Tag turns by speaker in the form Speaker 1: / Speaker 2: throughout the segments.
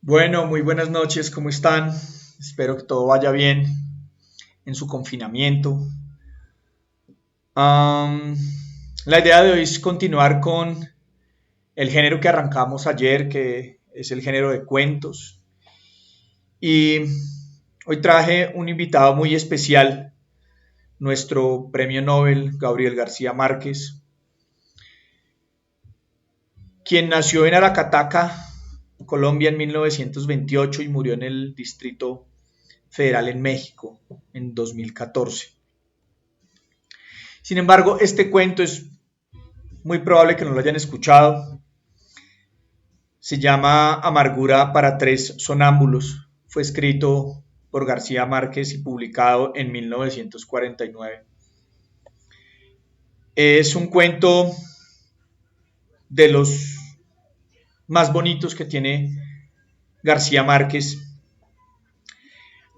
Speaker 1: Bueno, muy buenas noches, ¿cómo están? Espero que todo vaya bien en su confinamiento. Am, la idea de hoy es continuar con el género que arrancamos ayer, que es el género de cuentos. Y hoy traje un invitado muy especial, nuestro premio Nobel, Gabriel García Márquez, quien nació en Aracataca, Colombia, en 1928 y murió en el Distrito Federal en México en 2014. Sin embargo, este cuento es muy probable que no lo hayan escuchado. Se llama Amargura para tres sonámbulos. Fue escrito por García Márquez y publicado en 1949. Es un cuento de los más bonitos que tiene García Márquez.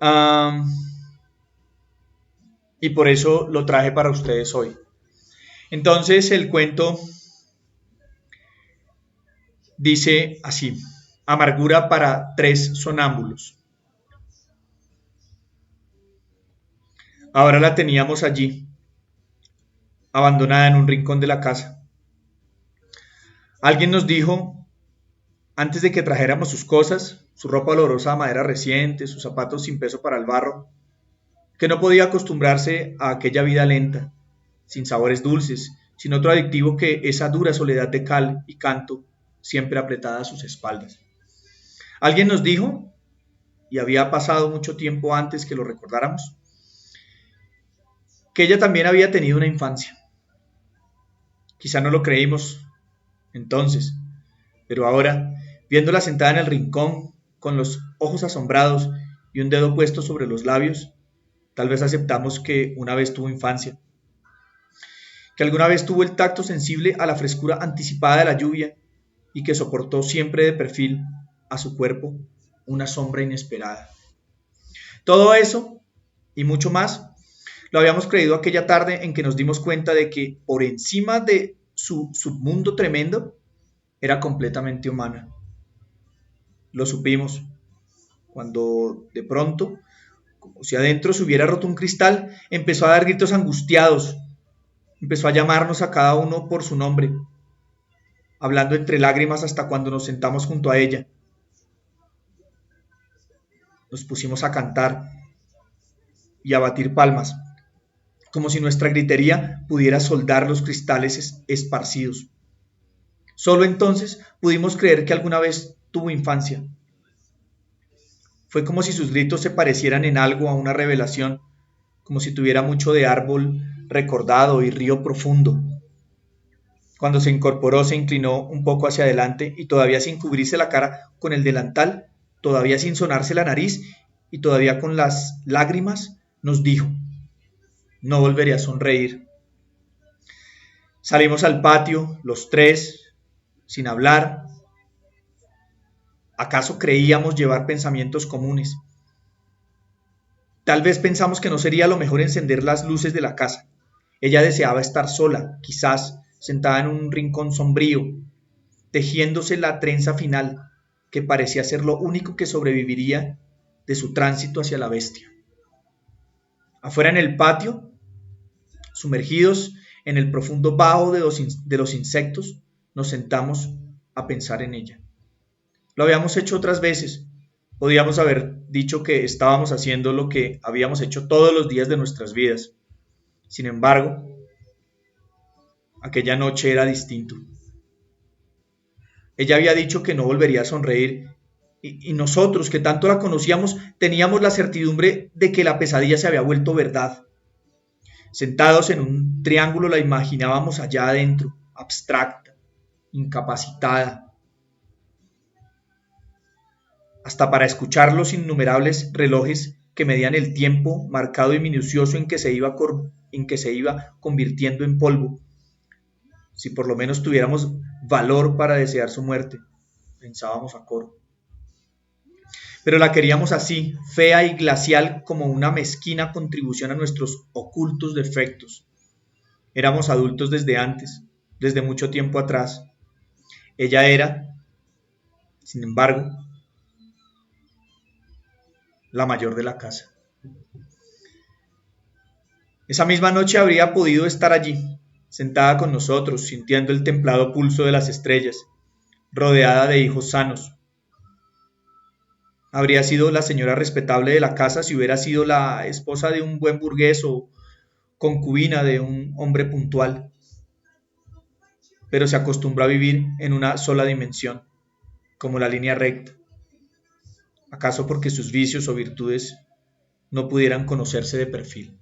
Speaker 1: Um, y por eso lo traje para ustedes hoy. Entonces el cuento dice así: Amargura para tres sonámbulos. Ahora la teníamos allí, abandonada en un rincón de la casa. Alguien nos dijo, antes de que trajéramos sus cosas, su ropa olorosa a madera reciente, sus zapatos sin peso para el barro, que no podía acostumbrarse a aquella vida lenta, sin sabores dulces, sin otro adictivo que esa dura soledad de cal y canto siempre apretada a sus espaldas. Alguien nos dijo, y había pasado mucho tiempo antes que lo recordáramos, que ella también había tenido una infancia. Quizá no lo creímos entonces, pero ahora, viéndola sentada en el rincón, con los ojos asombrados y un dedo puesto sobre los labios, tal vez aceptamos que una vez tuvo infancia, que alguna vez tuvo el tacto sensible a la frescura anticipada de la lluvia y que soportó siempre de perfil a su cuerpo una sombra inesperada. Todo eso y mucho más lo habíamos creído aquella tarde en que nos dimos cuenta de que por encima de su submundo tremendo era completamente humana. Lo supimos cuando de pronto, como si adentro se hubiera roto un cristal, empezó a dar gritos angustiados, empezó a llamarnos a cada uno por su nombre, hablando entre lágrimas hasta cuando nos sentamos junto a ella. Nos pusimos a cantar y a batir palmas, como si nuestra gritería pudiera soldar los cristales esparcidos. Solo entonces pudimos creer que alguna vez tuvo infancia. Fue como si sus gritos se parecieran en algo a una revelación, como si tuviera mucho de árbol recordado y río profundo. Cuando se incorporó, se inclinó un poco hacia adelante y todavía sin cubrirse la cara con el delantal, todavía sin sonarse la nariz y todavía con las lágrimas, nos dijo: no volveré a sonreír. Salimos al patio, los tres, sin hablar. ¿Acaso creíamos llevar pensamientos comunes? Tal vez pensamos que no sería lo mejor encender las luces de la casa. Ella deseaba estar sola, quizás sentada en un rincón sombrío, tejiéndose la trenza final, que parecía ser lo único que sobreviviría de su tránsito hacia la bestia. Afuera en el patio, sumergidos en el profundo vaho de los insectos, nos sentamos a pensar en ella. Lo habíamos hecho otras veces. Podíamos haber dicho que estábamos haciendo lo que habíamos hecho todos los días de nuestras vidas. Sin embargo, aquella noche era distinto. Ella había dicho que no volvería a sonreír y nosotros, que tanto la conocíamos, teníamos la certidumbre de que la pesadilla se había vuelto verdad. Sentados en un triángulo la imaginábamos allá adentro, abstracta, incapacitada, hasta para escuchar los innumerables relojes que medían el tiempo marcado y minucioso en que se iba convirtiendo en polvo. Si por lo menos tuviéramos valor para desear su muerte, pensábamos a coro. Pero la queríamos así, fea y glacial, como una mezquina contribución a nuestros ocultos defectos. Éramos adultos desde antes, desde mucho tiempo atrás. Ella era, sin embargo, la mayor de la casa. Esa misma noche habría podido estar allí, sentada con nosotros, sintiendo el templado pulso de las estrellas, rodeada de hijos sanos. Habría sido la señora respetable de la casa si hubiera sido la esposa de un buen burgués o concubina de un hombre puntual, pero se acostumbró a vivir en una sola dimensión, como la línea recta. ¿Acaso porque sus vicios o virtudes no pudieran conocerse de perfil?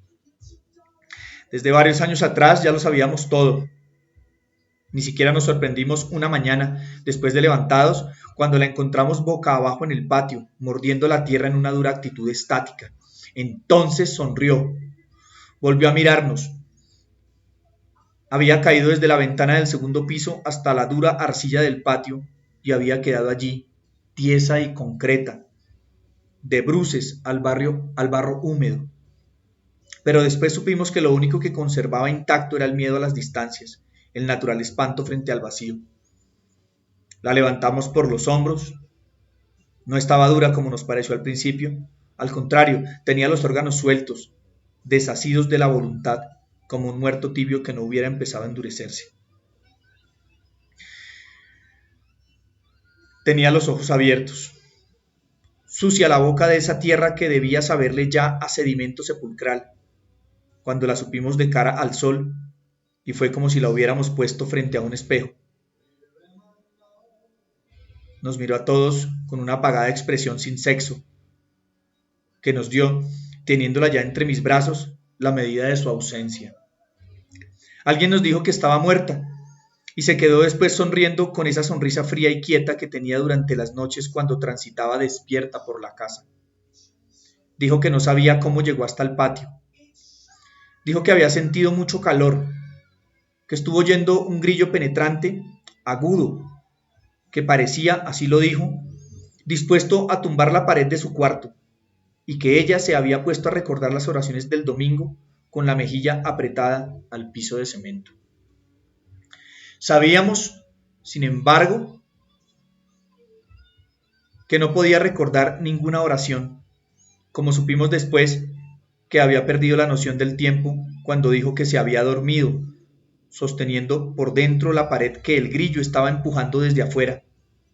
Speaker 1: Desde varios años atrás ya lo sabíamos todo. Ni siquiera nos sorprendimos una mañana, después de levantados, cuando la encontramos boca abajo en el patio, mordiendo la tierra en una dura actitud estática. Entonces sonrió, volvió a mirarnos. Había caído desde la ventana del segundo piso hasta la dura arcilla del patio y había quedado allí, tiesa y concreta, de bruces al barro húmedo. Pero después supimos que lo único que conservaba intacto era el miedo a las distancias, el natural espanto frente al vacío. La levantamos por los hombros. No estaba dura como nos pareció al principio. Al contrario, tenía los órganos sueltos, desasidos de la voluntad, como un muerto tibio que no hubiera empezado a endurecerse. Tenía los ojos abiertos. Sucia la boca de esa tierra que debía saberle ya a sedimento sepulcral, cuando la supimos de cara al sol, y fue como si la hubiéramos puesto frente a un espejo. Nos miró a todos con una apagada expresión sin sexo, que nos dio, teniéndola ya entre mis brazos, la medida de su ausencia. Alguien nos dijo que estaba muerta, y se quedó después sonriendo con esa sonrisa fría y quieta que tenía durante las noches cuando transitaba despierta por la casa. Dijo que no sabía cómo llegó hasta el patio. Dijo que había sentido mucho calor, que estuvo oyendo un grillo penetrante, agudo, que parecía, así lo dijo, dispuesto a tumbar la pared de su cuarto, y que ella se había puesto a recordar las oraciones del domingo con la mejilla apretada al piso de cemento. Sabíamos, sin embargo, que no podía recordar ninguna oración, como supimos después que había perdido la noción del tiempo cuando dijo que se había dormido, sosteniendo por dentro la pared que el grillo estaba empujando desde afuera,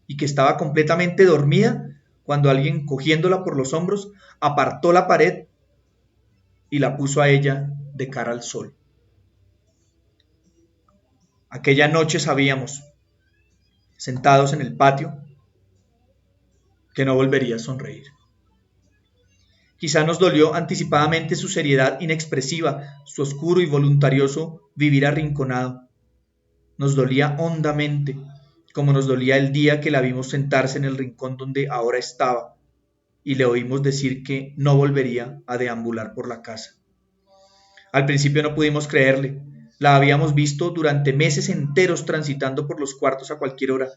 Speaker 1: y que estaba completamente dormida cuando alguien, cogiéndola por los hombros, apartó la pared y la puso a ella de cara al sol. Aquella noche sabíamos, sentados en el patio, que no volvería a sonreír. Quizá nos dolió anticipadamente su seriedad inexpresiva, su oscuro y voluntarioso vivir arrinconado. Nos dolía hondamente, como nos dolía el día que la vimos sentarse en el rincón donde ahora estaba, y le oímos decir que no volvería a deambular por la casa. Al principio no pudimos creerle. La habíamos visto durante meses enteros transitando por los cuartos a cualquier hora,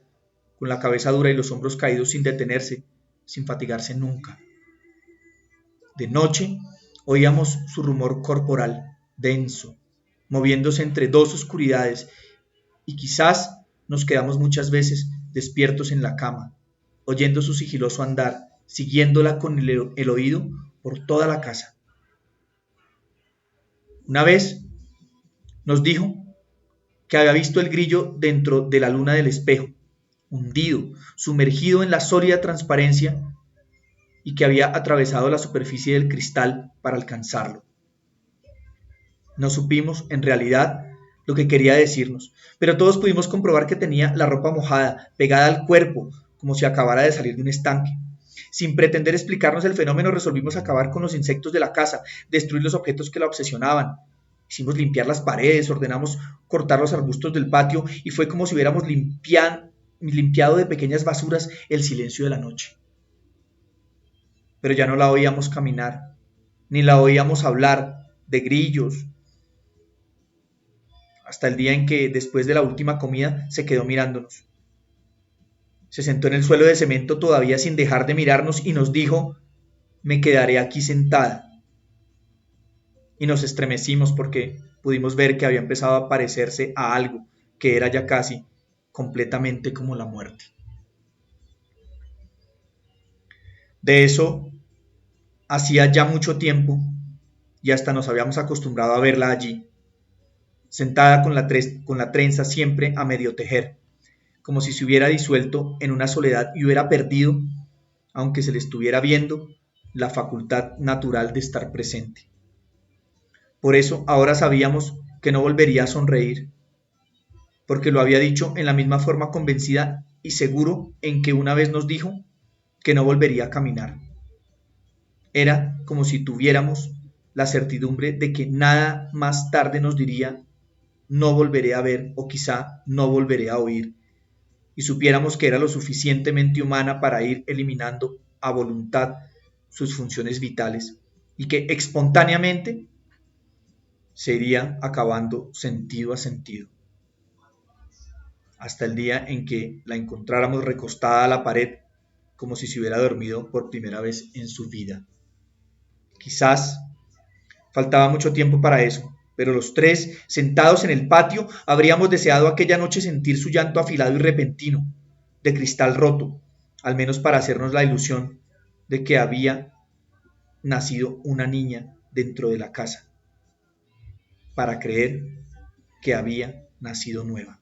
Speaker 1: con la cabeza dura y los hombros caídos sin detenerse, sin fatigarse nunca. De noche oíamos su rumor corporal, denso, moviéndose entre dos oscuridades, y quizás nos quedamos muchas veces despiertos en la cama, oyendo su sigiloso andar, siguiéndola con el oído por toda la casa. Una vez nos dijo que había visto el grillo dentro de la luna del espejo, hundido, sumergido en la sólida transparencia, y que había atravesado la superficie del cristal para alcanzarlo. No supimos, en realidad, lo que quería decirnos, pero todos pudimos comprobar que tenía la ropa mojada, pegada al cuerpo, como si acabara de salir de un estanque. Sin pretender explicarnos el fenómeno, resolvimos acabar con los insectos de la casa, destruir los objetos que la obsesionaban. Hicimos limpiar las paredes, ordenamos cortar los arbustos del patio, y fue como si hubiéramos limpiado de pequeñas basuras el silencio de la noche. Pero ya no la oíamos caminar, ni la oíamos hablar de grillos, hasta el día en que, después de la última comida, se quedó mirándonos. Se sentó en el suelo de cemento todavía sin dejar de mirarnos y nos dijo: «Me quedaré aquí sentada». Y nos estremecimos porque pudimos ver que había empezado a parecerse a algo que era ya casi completamente como la muerte. De eso hacía ya mucho tiempo y hasta nos habíamos acostumbrado a verla allí, sentada con la trenza siempre a medio tejer, como si se hubiera disuelto en una soledad y hubiera perdido, aunque se le estuviera viendo, la facultad natural de estar presente. Por eso ahora sabíamos que no volvería a sonreír, porque lo había dicho en la misma forma convencida y seguro en que una vez nos dijo que no volvería a caminar. Era como si tuviéramos la certidumbre de que nada más tarde nos diría no volveré a ver o quizá no volveré a oír, y supiéramos que era lo suficientemente humana para ir eliminando a voluntad sus funciones vitales y que espontáneamente se iría acabando sentido a sentido, hasta el día en que la encontráramos recostada a la pared como si se hubiera dormido por primera vez en su vida. Quizás faltaba mucho tiempo para eso, pero los tres, sentados en el patio, habríamos deseado aquella noche sentir su llanto afilado y repentino, de cristal roto, al menos para hacernos la ilusión de que había nacido una niña dentro de la casa, para creer que había nacido nueva.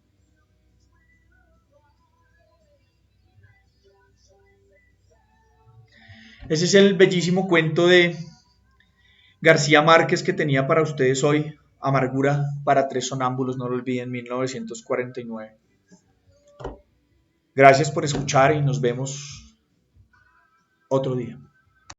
Speaker 1: Ese es el bellísimo cuento de García Márquez que tenía para ustedes hoy, Amargura para tres sonámbulos, no lo olviden, 1949. Gracias por escuchar y nos vemos otro día.